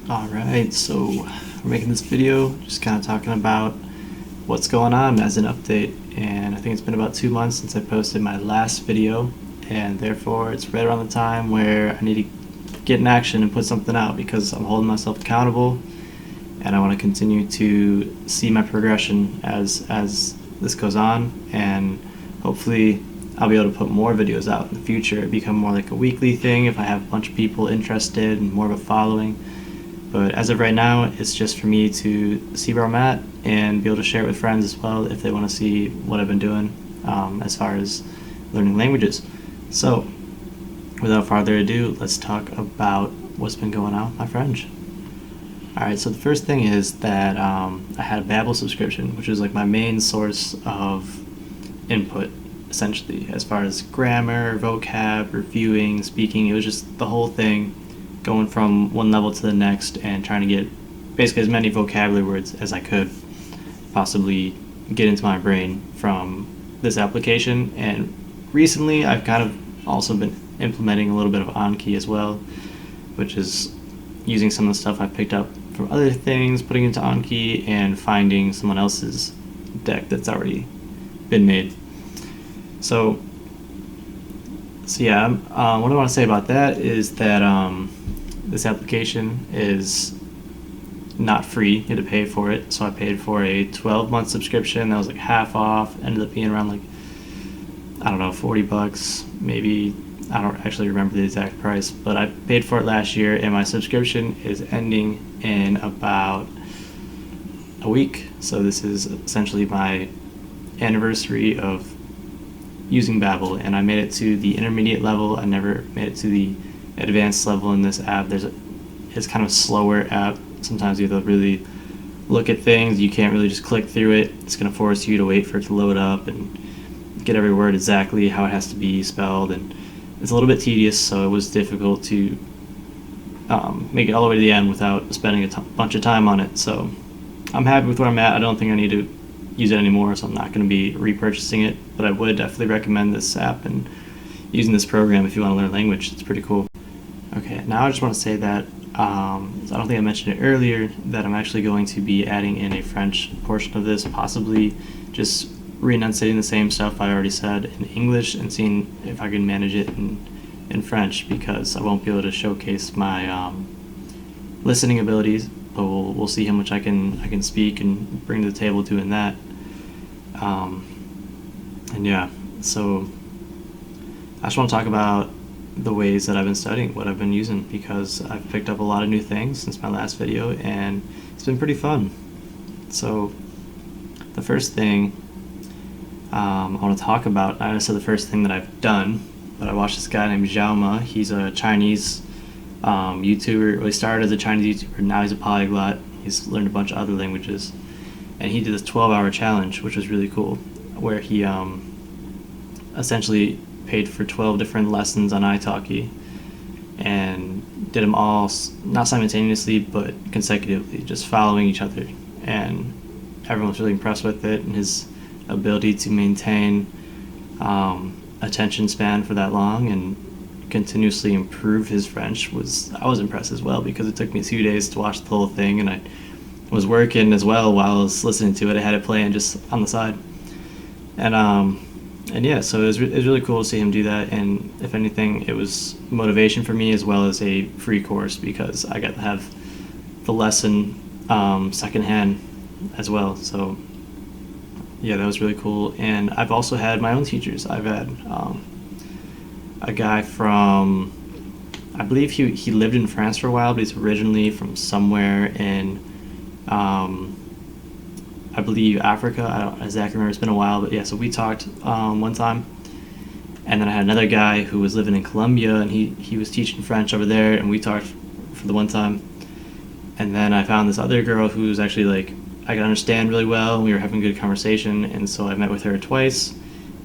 Alright, so we're making this video just kind of talking about what's going on as an update, and I think it's been about 2 months since I posted my last video, and therefore it's right around the time where I need to get in action and put something out because I'm holding myself accountable and I want to continue to see my progression as this goes on, and hopefully I'll be able to put more videos out in the future. It become more like a weekly thing if I have a bunch of people interested and more of a following. But as of right now, it's just for me to see where I'm at and be able to share it with friends as well if they want to see what I've been doing as far as learning languages. So without further ado, let's talk about what's been going on with my French. Alright, so the first thing is that I had a Babbel subscription, which is like my main source of input, essentially, as far as grammar, vocab, reviewing, speaking. It was just the whole thing, going from one level to the next and trying to get basically as many vocabulary words as I could possibly get into my brain from this application. And recently I've kind of also been implementing a little bit of Anki as well, which is using some of the stuff I picked up from other things, putting into Anki, and finding someone else's deck that's already been made. So yeah, what I want to say about that is that this application is not free. You had to pay for it. So I paid for a 12-month subscription that was like half off. Ended up being around like, I don't know, $40 maybe. I don't actually remember the exact price, but I paid for it last year, and my subscription is ending in about a week. So this is essentially my anniversary of using Babbel, and I made it to the intermediate level. I never made it to the advanced level in this app. It's kind of a slower app. Sometimes you have to really look at things. You can't really just click through it. It's going to force you to wait for it to load up and get every word exactly how it has to be spelled, and it's a little bit tedious, so it was difficult to make it all the way to the end without spending a bunch of time on it. So I'm happy with where I'm at. I don't think I need to use it anymore, so I'm not going to be repurchasing it, but I would definitely recommend this app and using this program if you want to learn language. It's pretty cool. Okay, now I just want to say that I don't think I mentioned it earlier, that I'm actually going to be adding in a French portion of this, possibly just re-enunciating the same stuff I already said in English and seeing if I can manage it in French, because I won't be able to showcase my listening abilities, but we'll see how much I can speak and bring to the table doing that. And yeah, so I just want to talk about the ways that I've been studying, what I've been using, because I've picked up a lot of new things since my last video, and it's been pretty fun. So the first thing I want to talk about, I said the first thing that I've done, but I watched this guy named Xiaoma. He's a Chinese YouTuber. Well, he started as a Chinese YouTuber, now he's a polyglot. He's learned a bunch of other languages, and he did this 12-hour challenge, which was really cool, where he essentially paid for 12 different lessons on italki and did them all not simultaneously but consecutively, just following each other, and everyone was really impressed with it, and his ability to maintain attention span for that long and continuously improve his French I was impressed as well, because it took me 2 days to watch the whole thing, and I was working as well while I was listening to it. I had it playing just on the side, and yeah, so it was really cool to see him do that, and if anything, it was motivation for me as well as a free course, because I got to have the lesson secondhand as well. So yeah, that was really cool. And I've also had my own teachers. I've had a guy from, I believe he lived in France for a while, but he's originally from somewhere in I believe Africa. I don't exactly remember, it's been a while, but yeah, so we talked one time. And then I had another guy who was living in Colombia, and he was teaching French over there, and we talked for the one time. And then I found this other girl who was actually like, I could understand really well, and we were having a good conversation, and so I met with her twice,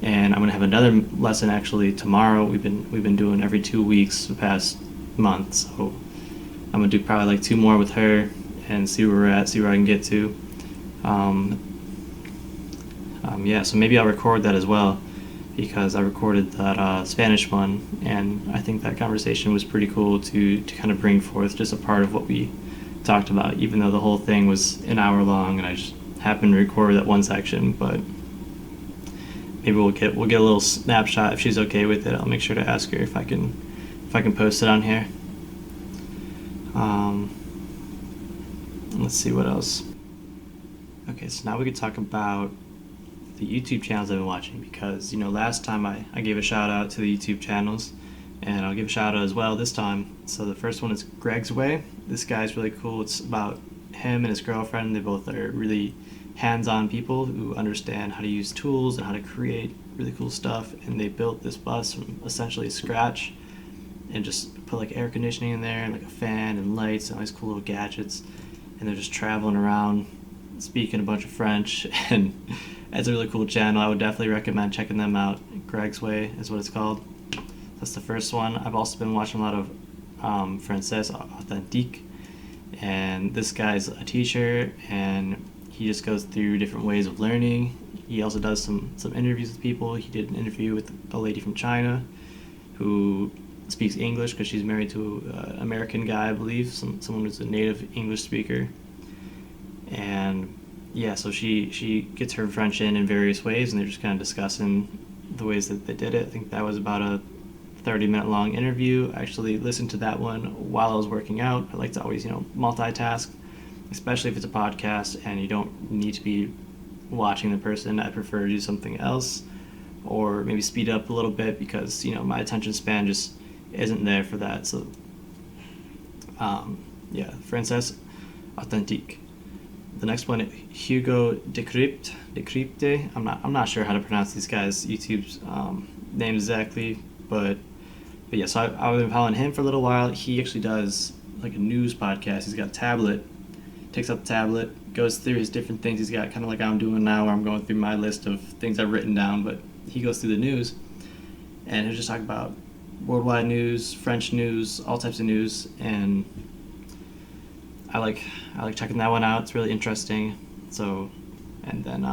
and I'm gonna have another lesson actually tomorrow. We've been doing every 2 weeks the past month, so I'm gonna do probably like 2 more with her and see where we're at, see where I can get to. Yeah, so maybe I'll record that as well, because I recorded that Spanish one, and I think that conversation was pretty cool to kind of bring forth just a part of what we talked about, even though the whole thing was an hour long and I just happened to record that one section. But maybe we'll get a little snapshot if she's okay with it. I'll make sure to ask her if I can post it on here. Let's see what else. Okay, so now we could talk about the YouTube channels I've been watching, because last time I gave a shout out to the YouTube channels, and I'll give a shout out as well this time. So the first one is Greg's Way. This guy's really cool. It's about him and his girlfriend. They both are really hands-on people who understand how to use tools and how to create really cool stuff, and they built this bus from essentially scratch and just put like air conditioning in there and like a fan and lights and all these cool little gadgets, and they're just traveling around speaking a bunch of French, and it's a really cool channel. I would definitely recommend checking them out. Greg's Way is what it's called. That's the first one. I've also been watching a lot of francaise authentique, and this guy's a teacher, and he just goes through different ways of learning. He also does some interviews with people. He did an interview with a lady from China who speaks English because she's married to an American guy, I believe, someone who's a native English speaker. And yeah, so she gets her French in various ways, and they're just kind of discussing the ways that they did it. I think that was about a 30-minute long interview. I actually listened to that one while I was working out. I like to always, multitask, especially if it's a podcast and you don't need to be watching the person. I prefer to do something else, or maybe speed up a little bit, because my attention span just isn't there for that. So yeah, francaise authentique. The next one, Hugo Decrypte. I'm not sure how to pronounce these guys' YouTube's names exactly, but yeah. So I've been following him for a little while. He actually does like a news podcast. He's got a tablet, takes up the tablet, goes through his different things he's got, kind of like I'm doing now, where I'm going through my list of things I've written down. But he goes through the news, and he'll just talk about worldwide news, French news, all types of news, and I like checking that one out. It's really interesting. So, and then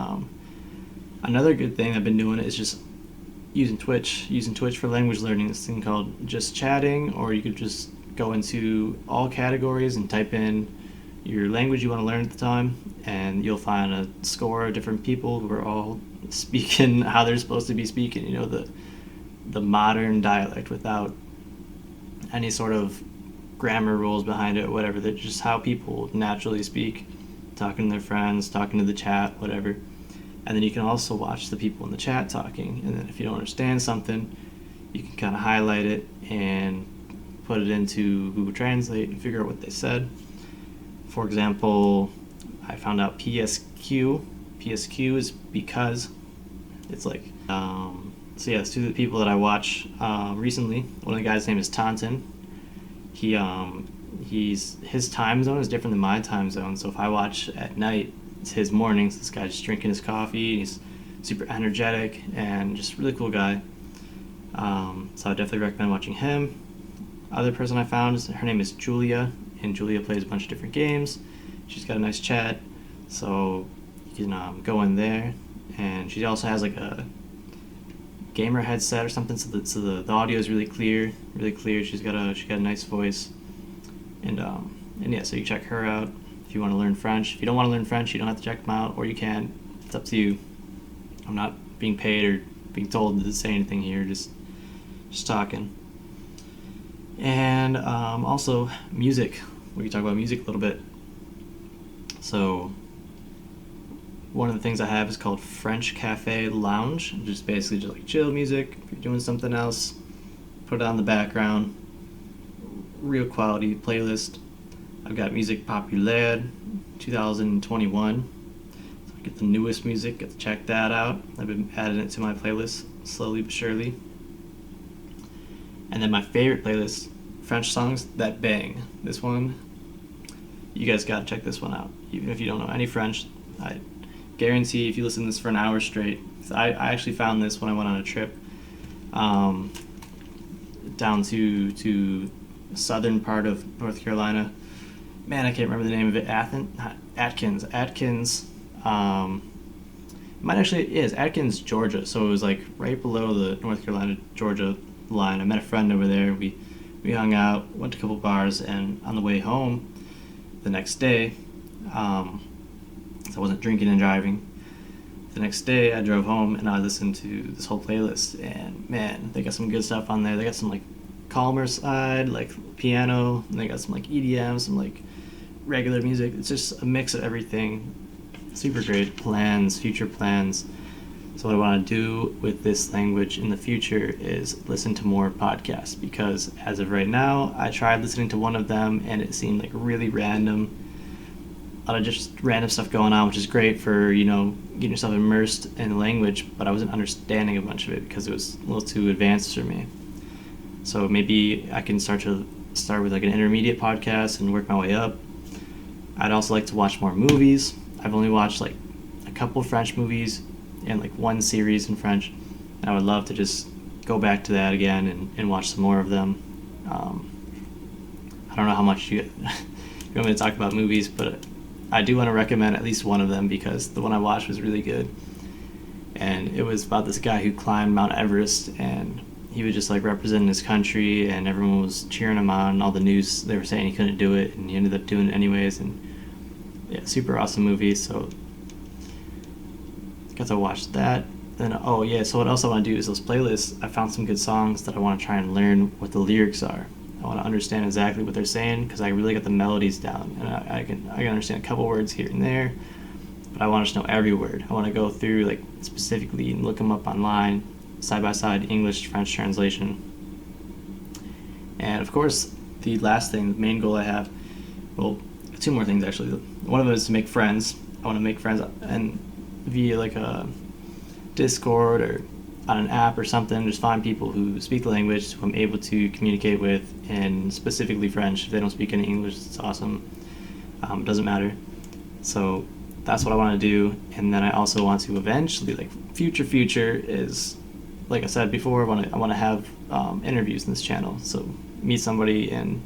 another good thing I've been doing is just using Twitch for language learning. This thing called Just Chatting, or you could just go into all categories and type in your language you want to learn at the time, and you'll find a score of different people who are all speaking how they're supposed to be speaking. The modern dialect without any sort of grammar rules behind it, whatever. That's just how people naturally speak, talking to their friends, talking to the chat, whatever. And then you can also watch the people in the chat talking, and then if you don't understand something, you can kind of highlight it and put it into Google Translate and figure out what they said. For example, I found out PSQ is because. It's like so yeah, it's two of the people that I watch recently. One of the guys' name is Taunton. His time zone is different than my time zone, so if I watch at night, it's his mornings. This guy's just drinking his coffee, and he's super energetic and just really cool guy. So I definitely recommend watching him. Other person I found, her name is Julia, and Julia plays a bunch of different games. She's got a nice chat, so you can go in there, and she also has like a gamer headset or something, so the audio is really clear. She's got a nice voice, and yeah, so you check her out if you want to learn French. If you don't want to learn French, you don't have to check them out, or you can. It's up to you. I'm not being paid or being told to say anything here, just talking. And also music. We can talk about music a little bit. So one of the things I have is called French Cafe Lounge, which is basically just like chill music. If you're doing something else, put it on the background. Real quality playlist. I've got Musique Populaire 2021. So I get the newest music, get to check that out. I've been adding it to my playlist slowly but surely. And then my favorite playlist, French songs that bang. This one, you guys gotta check this one out. Even if you don't know any French, I guarantee if you listen to this for an hour straight. I actually found this when I went on a trip down to the southern part of North Carolina. Man, I can't remember the name of it. Atkins. It is Atkins, Georgia. So it was like right below the North Carolina Georgia line. I met a friend over there. We hung out, went to a couple bars, and on the way home, the next day, so I wasn't drinking and driving. The next day, I drove home and I listened to this whole playlist, and man, they got some good stuff on there. They got some like calmer side, like piano, and they got some like EDM, some like regular music. It's just a mix of everything. Super great. Plans, future plans. So what I want to do with this language in the future is listen to more podcasts, because as of right now, I tried listening to one of them and it seemed like really random. A lot of just random stuff going on, which is great for, getting yourself immersed in the language, but I wasn't understanding a bunch of it because it was a little too advanced for me. So maybe I can start with like an intermediate podcast and work my way up. I'd also like to watch more movies. I've only watched like a couple French movies and like one series in French. And I would love to just go back to that again and watch some more of them. I don't know how much you want me to talk about movies, but I do want to recommend at least one of them because the one I watched was really good. And it was about this guy who climbed Mount Everest, and he was just like representing his country, and everyone was cheering him on. All the news, they were saying he couldn't do it, and he ended up doing it anyways. And yeah, super awesome movie. So got to watch that. Then so what else I want to do is those playlists. I found some good songs that I want to try and learn what the lyrics are. I want to understand exactly what they're saying because I really got the melodies down, and I can understand a couple words here and there, but I want to know every word. I want to go through like specifically and look them up online, side by side, English to French translation. And of course, the last thing, the main goal I have, well, two more things actually. One of them is to make friends. I want to make friends and via like a Discord or on an app or something, just find people who speak the language who I'm able to communicate with, and specifically French. If they don't speak any English, it's awesome. It doesn't matter. So that's what I want to do. And then I also want to eventually, like future is, like I said before, I want to have interviews in this channel. So meet somebody and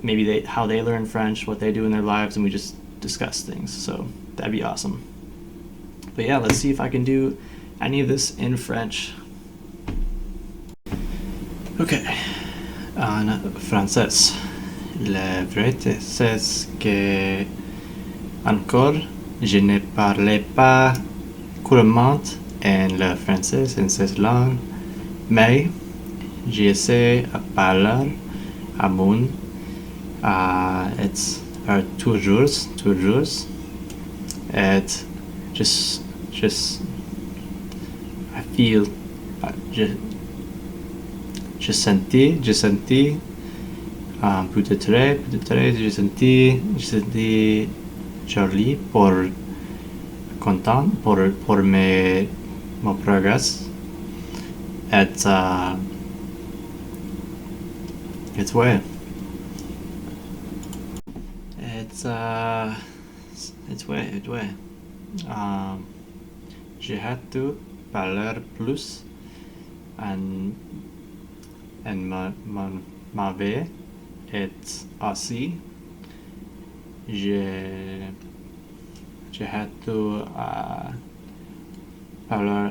maybe how they learn French, what they do in their lives, and we just discuss things. So that'd be awesome. But yeah, let's see if I can do any of this in French. Okay, en français. La vérité, c'est que encore, je ne parlais pas couramment en le français en cette langue, mais j'essaie de parler à mon et toujours, et just I feel je sentis peut-être je sentis joli pour content pour mon progrès et it's way j'ai hâte de parler plus en ma vie et aussi j'ai hâte de parler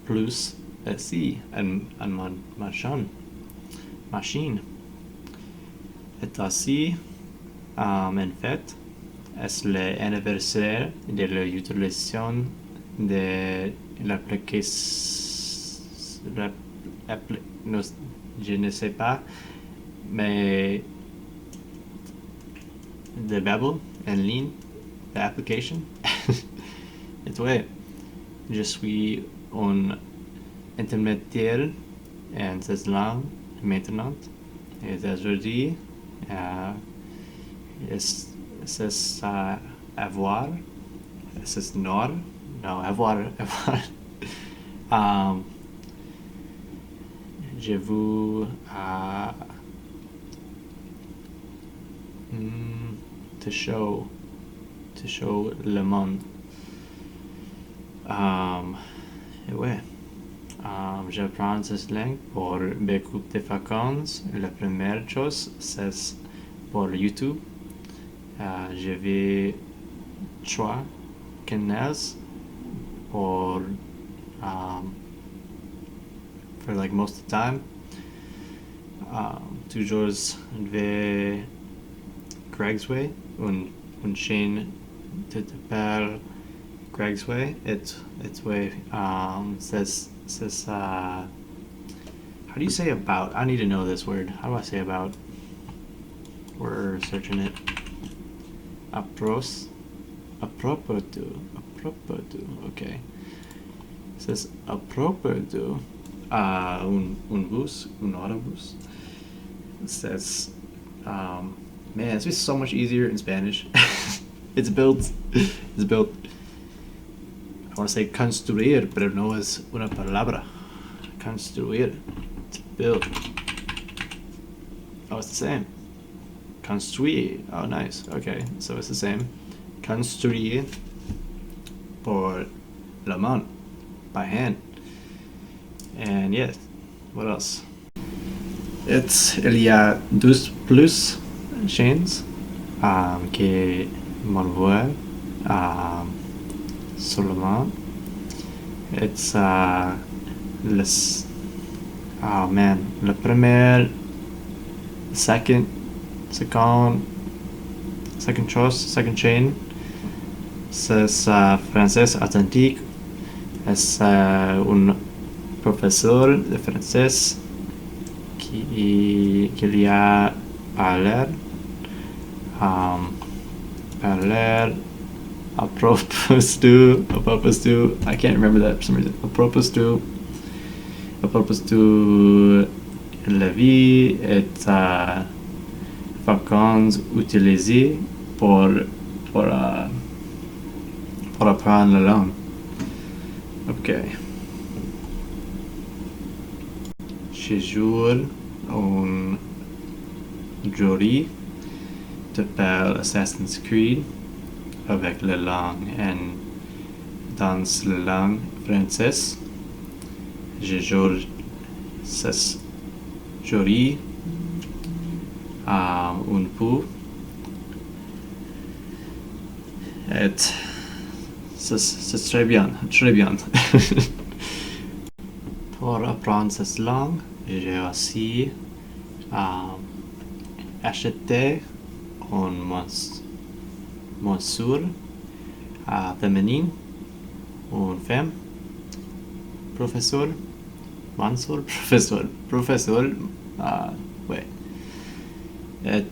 plus aussi en mon machine et aussi en fait est l'anniversaire de l'utilisation de l'application, je ne sais pas, mais de Babbel en ligne, l'application. Et ouais, je suis un intermédiaire en cette langue maintenant, et aujourd'hui, c'est avoir, c'est avoir. Je veux to show le monde. Et ouais, j'apprends cette langue pour beaucoup de vacances. La première chose, c'est pour YouTube. Je vais 3 canals for like most of the time. Toujours je vais Greg's Way, un chaîne de par Greg's Way. It's way says how do you say about? I need to know this word. How do I say about? We're searching it. Apropos to. Okay. It says apropos to un bus, un autobus. It says, man, it's just so much easier in Spanish. It's built. I want to say construir, pero no es una palabra. Construir. It's built. Oh, it's the same. Construir. Oh, nice. Okay, so it's the same. Construir por la mano, by hand. And yeah, what else? Il y a 12 plus chaînes que m'envoient seulement. It's oh man, le premier, second chain, c'est français authentique. Es un professeur de français qui lui a parlé apropos to, I can't remember that for some reason. Apropos to la vie et francaise utilisée pour apprendre la langue. Okay. Je joue un jury de faire Assassin's Creed avec la langue et dans la langue française. Je joue ce jury un peu et c'est très bien. Pour apprendre cette langue, j'ai aussi acheté une mesure féminine, une femme, professeur, ouais. Et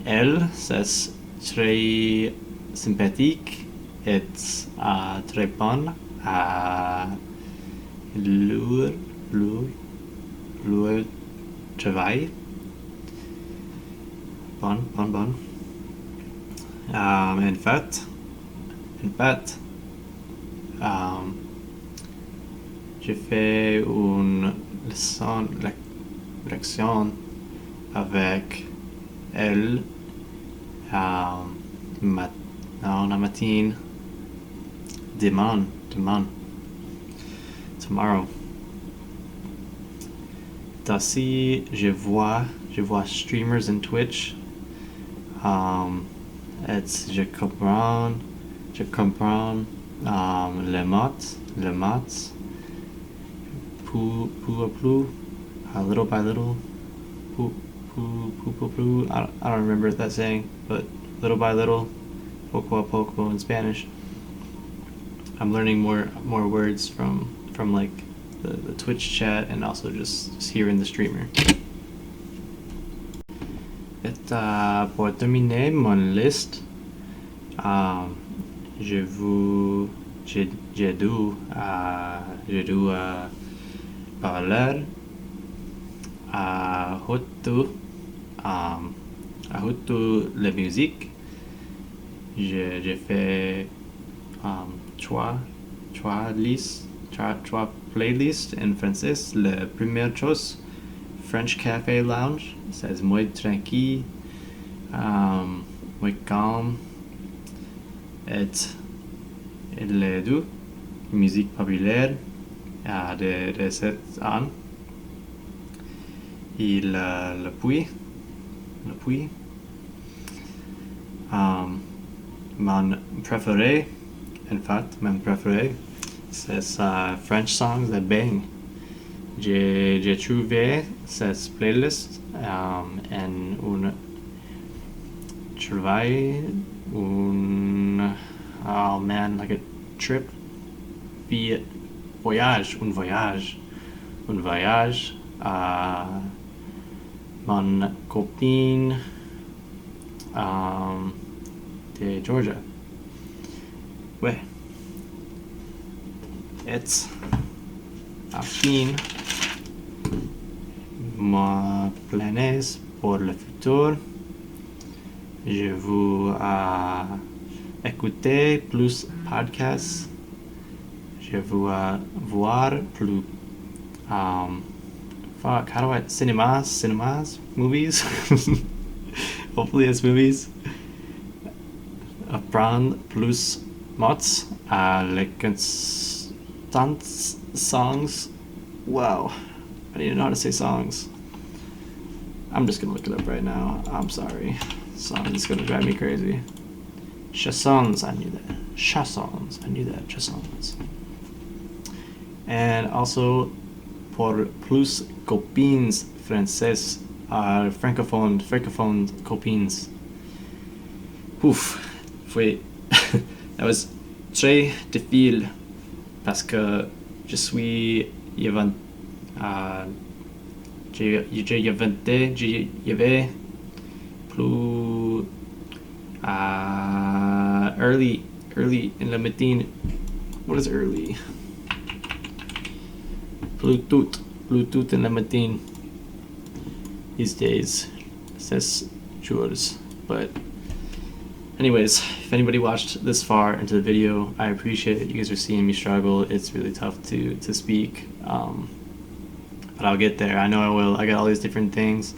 elle, c'est très sympathique et très bonne à leur travail. Bon. En fait, j'ai fait une leçon avec elle la matin demain, tomorrow. D'aussi, je vois streamers in Twitch. Je comprends les maths, peu à peu, little by little, peu. I don't remember that saying, but little by little, poco a poco in Spanish. I'm learning more words from like the Twitch chat and also just hearing the streamer. Pour terminer mon liste, j'ai dû parler à la musique. J'ai fait trois playlists en français. La première chose, French Café Lounge, c'est muy tranquille, muy calme. Et les deux, musique populaire de 7 ans. Et le puits. Mon préféré, c'est French Songs that Bang. J'ai trouvé cette playlist en travail, oh man, like a trip, voyage, un voyage, mon copine, de Georgia. Ouais. Et afin ma planes pour le futur, je vous écouter plus podcasts, je vous voir plus fuck, how do I cinemas movies hopefully it's movies, apprendre plus mots les constants songs. Wow, I need to know how to say songs. I'm just gonna look it up right now. I'm sorry. Songs is gonna drive me crazy. Chansons, I knew that. Chansons, I knew that. Chansons. And also, pour plus copines françaises, francophone copines. Ouf, wait. That was très difficile parce que je suis j'avais plus early in le matin. What is early? Bluetooth in le matin these days. Says jours. But anyways, if anybody watched this far into the video, I appreciate it. You guys are seeing me struggle. It's really tough to speak. But I'll get there. I know I will. I got all these different things.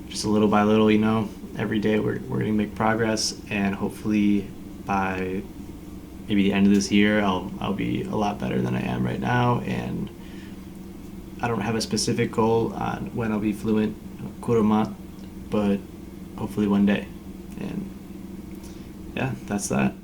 Just a little by little, you know. Every day we're going to make progress, and hopefully by maybe the end of this year I'll be a lot better than I am right now. And I don't have a specific goal on when I'll be fluent couramment, but hopefully one day. And yeah, that's that.